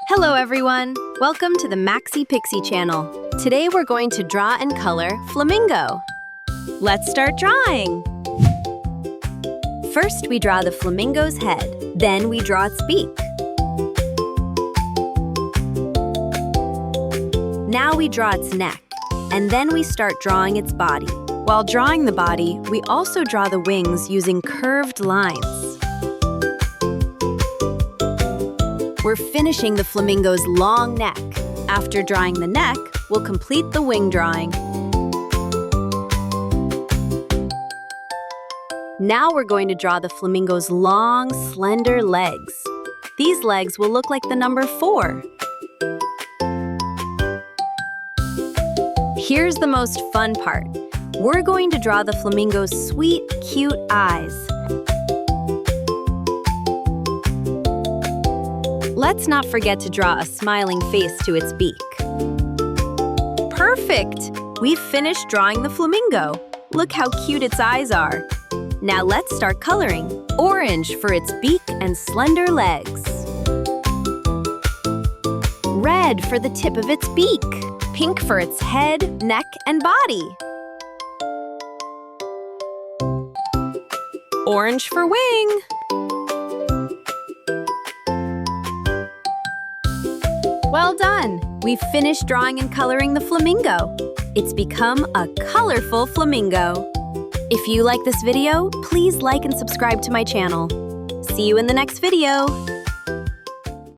Hello everyone! Welcome to the Maxi Pixie channel. Today we're going to draw and color Flamingo. Let's start drawing! First we draw the flamingo's head, then we draw its beak. Now we draw its neck, and then we start drawing its body. While drawing the body, we also draw the wings using curved lines. We're finishing the flamingo's long neck. After drawing the neck, we'll complete the wing drawing. Now we're going to draw the flamingo's long, slender legs. These legs will look like the number 4. Here's the most fun part. We're going to draw the flamingo's sweet, cute eyes. Let's not forget to draw a smiling face to its beak. Perfect! We've finished drawing the flamingo. Look how cute its eyes are. Now let's start coloring. Orange for its beak and slender legs. Red for the tip of its beak. Pink for its head, neck, and body. Orange for wing. Well done! We've finished drawing and coloring the flamingo. It's become a colorful flamingo. If you like this video, please like and subscribe to my channel. See you in the next video!